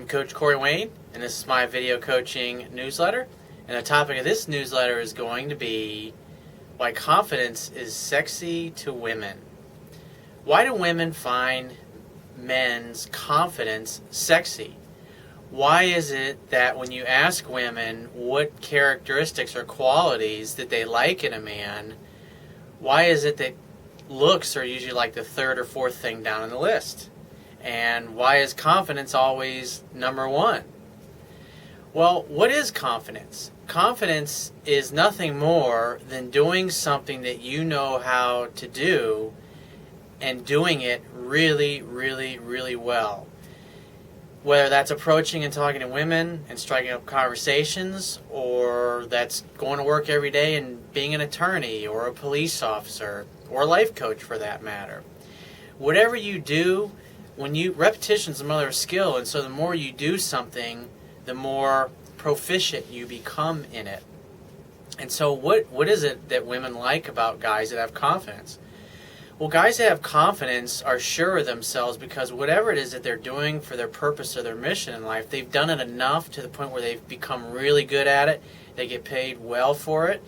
Coach Corey Wayne, and this is my video coaching newsletter. And the topic of this newsletter is going to be why confidence is sexy to women. Why do women find men's confidence sexy? Why is it that when you ask women what characteristics or qualities that they like in a man, why is it that looks are usually like the third or fourth thing down on the list? And why is confidence always number one? Well, what is confidence? Confidence is nothing more than doing something that you know how to do and doing it really, really, really well. Whether that's approaching and talking to women and striking up conversations, or that's going to work every day and being an attorney or a police officer or a life coach for that matter. Whatever you do, repetition is the mother of skill, and so the more you do something, the more proficient you become in it. And so what is it that women like about guys that have confidence? Well, guys that have confidence are sure of themselves because whatever it is that they're doing for their purpose or their mission in life, they've done it enough to the point where they've become really good at it. They get paid well for it.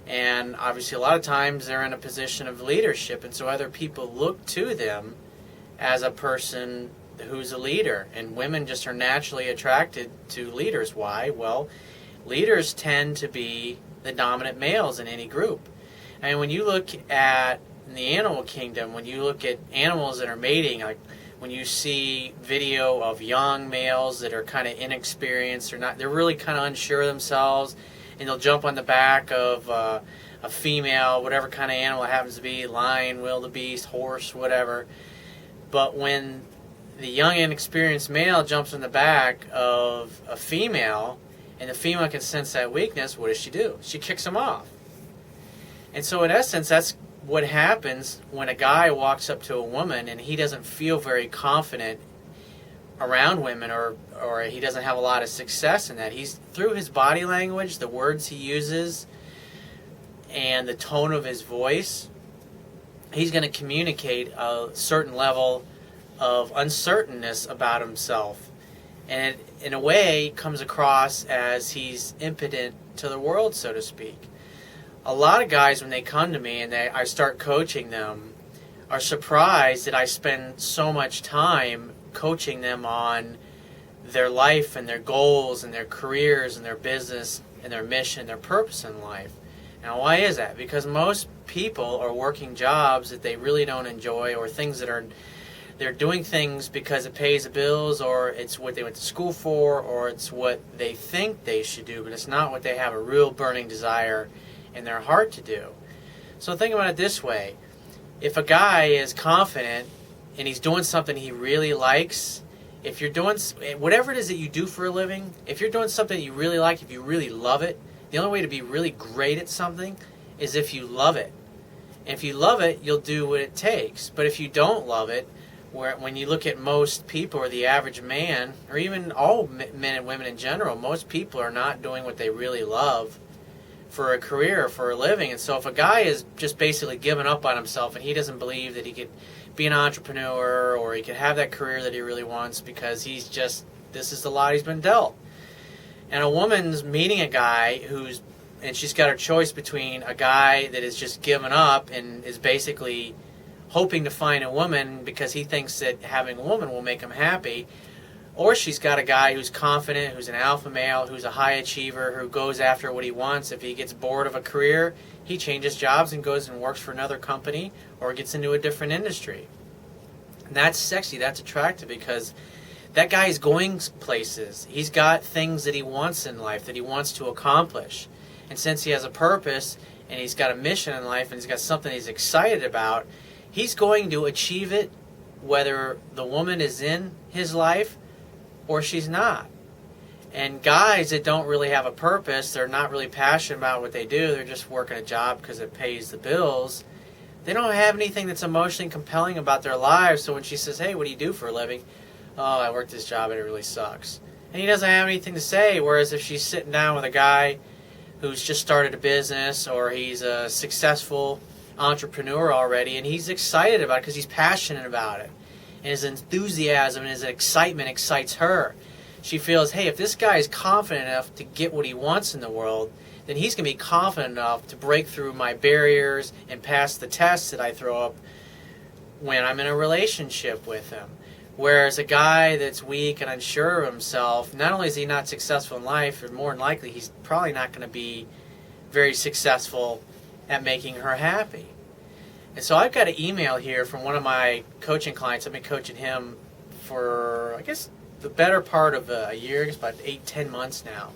And obviously a lot of times they're in a position of leadership, and so other people look to them as a person who's a leader. And women just are naturally attracted to leaders. Why? Well, leaders tend to be the dominant males in any group. And when you look at the animal kingdom, when you look at animals that are mating, like when you see video of young males that are kind of inexperienced or not, they're really kind of unsure of themselves, and they'll jump on the back of a female, whatever kind of animal it happens to be, lion, wildebeest, horse, whatever. But when the young inexperienced male jumps on the back of a female, and the female can sense that weakness, what does she do? She kicks him off. And so in essence, that's what happens when a guy walks up to a woman and he doesn't feel very confident around women, or he doesn't have a lot of success in that. He's through his body language, the words he uses, and the tone of his voice, he's going to communicate a certain level of uncertainness about himself. And it, in a way, comes across as he's impotent to the world, so to speak. A lot of guys, when they come to me and I start coaching them, are surprised that I spend so much time coaching them on their life and their goals and their careers and their business and their mission, their purpose in life. Now, why is that? Because most people are working jobs that they really don't enjoy, or things that they're doing things because it pays the bills, or it's what they went to school for, or it's what they think they should do, but it's not what they have a real burning desire in their heart to do. So think about it this way. If a guy is confident and he's doing something he really likes, if you're doing whatever it is that you do for a living, if you're doing something you really like, if you really love it, the only way to be really great at something is if you love it. And if you love it, you'll do what it takes. But if you don't love it, when you look at most people, or the average man, or even all men and women in general, most people are not doing what they really love for a career or for a living. And so if a guy is just basically giving up on himself and he doesn't believe that he could be an entrepreneur or he could have that career that he really wants because this is the lot he's been dealt. And a woman's meeting a guy and she's got her choice between a guy that is just given up and is basically hoping to find a woman because he thinks that having a woman will make him happy, or she's got a guy who's confident, who's an alpha male, who's a high achiever, who goes after what he wants. If he gets bored of a career, he changes jobs and goes and works for another company or gets into a different industry. And that's sexy, that's attractive, because that guy is going places. He's got things that he wants in life, that he wants to accomplish. And since he has a purpose and he's got a mission in life and he's got something he's excited about, he's going to achieve it whether the woman is in his life or she's not. And guys that don't really have a purpose, they're not really passionate about what they do, they're just working a job because it pays the bills, they don't have anything that's emotionally compelling about their lives. So when she says, hey, what do you do for a living? Oh, I work this job and it really sucks. And he doesn't have anything to say. Whereas if she's sitting down with a guy who's just started a business, or he's a successful entrepreneur already and he's excited about it because he's passionate about it, and his enthusiasm and his excitement excites her, she feels, hey, if this guy is confident enough to get what he wants in the world, then he's going to be confident enough to break through my barriers and pass the tests that I throw up when I'm in a relationship with him. Whereas a guy that's weak and unsure of himself, not only is he not successful in life, but more than likely he's probably not going to be very successful at making her happy. And so I've got an email here from one of my coaching clients. I've been coaching him for, I guess, the better part of a year. It's about 8-10 months now.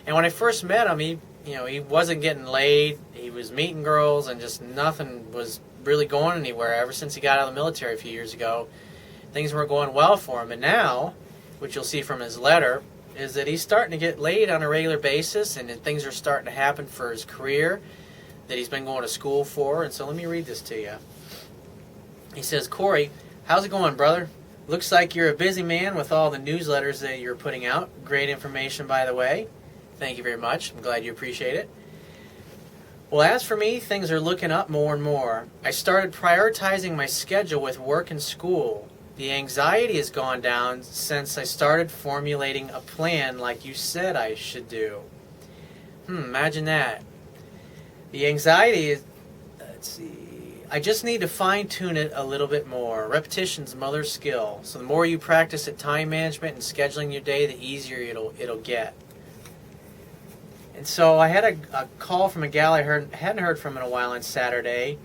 And when I first met him, he wasn't getting laid. He was meeting girls, and just nothing was really going anywhere. Ever since he got out of the military a few years ago, things weren't going well for him. And now, which you'll see from his letter, is that he's starting to get laid on a regular basis, and things are starting to happen for his career that he's been going to school for. And so let me read this to you. He says, Corey, how's it going, brother? Looks like you're a busy man with all the newsletters that you're putting out. Great information, by the way. Thank you very much. I'm glad you appreciate it. Well, as for me, things are looking up more and more. I started prioritizing my schedule with work and school. The anxiety has gone down since I started formulating a plan like you said I should do. Imagine that. The anxiety is, let's see, I just need to fine-tune it a little bit more. Repetition's mother's skill. So the more you practice at time management and scheduling your day, the easier it'll get. And so I had a call from a gal I hadn't heard from in a while on Saturday,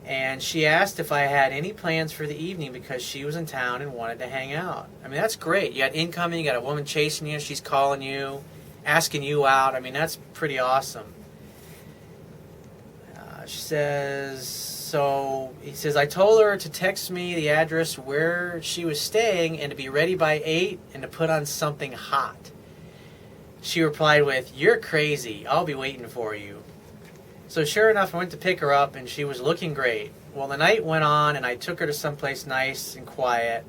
and she asked if I had any plans for the evening because she was in town and wanted to hang out. I mean, that's great. You got incoming, you got a woman chasing you, she's calling you, asking you out. I mean, that's pretty awesome. She says... So he says, I told her to text me the address where she was staying and to be ready by 8 and to put on something hot. She replied with, you're crazy. I'll be waiting for you. So sure enough, I went to pick her up and she was looking great. Well, the night went on and I took her to someplace nice and quiet.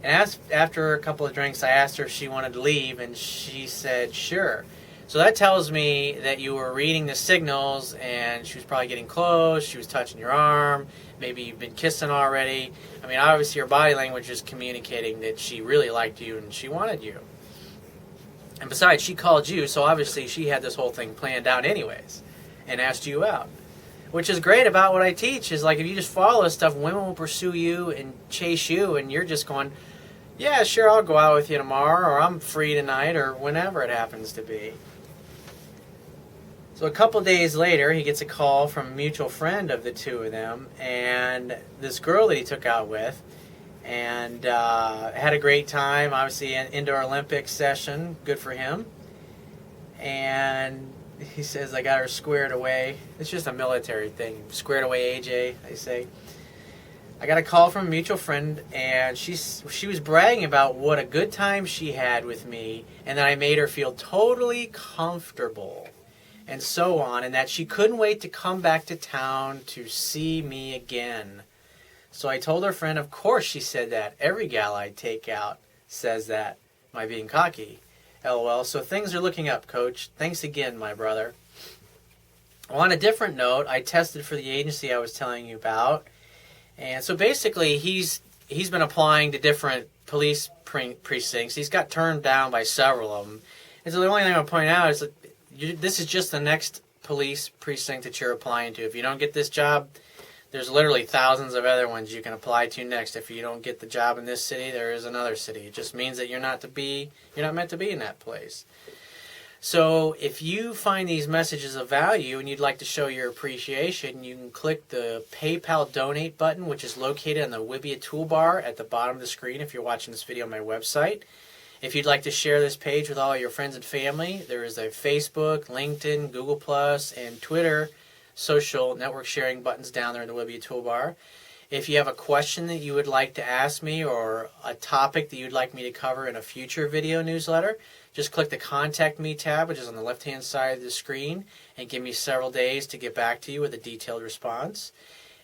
And after a couple of drinks, I asked her if she wanted to leave, and she said, sure. So that tells me that you were reading the signals, and she was probably getting close, she was touching your arm, maybe you've been kissing already. I mean, obviously your body language is communicating that she really liked you and she wanted you. And besides, she called you, so obviously she had this whole thing planned out anyways and asked you out. Which is great about what I teach, is like if you just follow this stuff, women will pursue you and chase you, and you're just going, yeah, sure, I'll go out with you tomorrow, or I'm free tonight, or whenever it happens to be. So a couple days later, he gets a call from a mutual friend of the two of them, and this girl that he took out with, and had a great time. Obviously, an indoor Olympics session, good for him. And he says, I got her squared away. It's just a military thing. Squared away, AJ, they say. I got a call from a mutual friend, and she was bragging about what a good time she had with me, and that I made her feel totally comfortable, and so on, and that she couldn't wait to come back to town to see me again. So I told her friend, of course she said that. Every gal I take out says that. Am I being cocky? LOL. So things are looking up, Coach. Thanks again, my brother. Well, on a different note, I tested for the agency I was telling you about. And so basically, he's been applying to different police precincts. He's got turned down by several of them. And so the only thing I want to point out is that this is just the next police precinct that you're applying to. If you don't get this job, there's literally thousands of other ones you can apply to next. If you don't get the job in this city, there is another city. It just means that you're not meant to be in that place. So if you find these messages of value and you'd like to show your appreciation, you can click the PayPal donate button, which is located on the Wibbia toolbar at the bottom of the screen if you're watching this video on my website. If you'd like to share this page with all your friends and family, there is a Facebook, LinkedIn, Google+, and Twitter social network sharing buttons down there in the Wibbia toolbar. If you have a question that you would like to ask me or a topic that you'd like me to cover in a future video newsletter, just click the Contact Me tab, which is on the left-hand side of the screen, and give me several days to get back to you with a detailed response.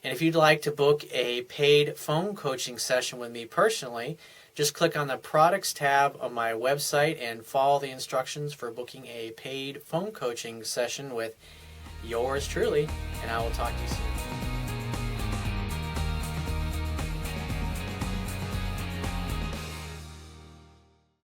And if you'd like to book a paid phone coaching session with me personally, just click on the Products tab on my website and follow the instructions for booking a paid phone coaching session with yours truly, and I will talk to you soon.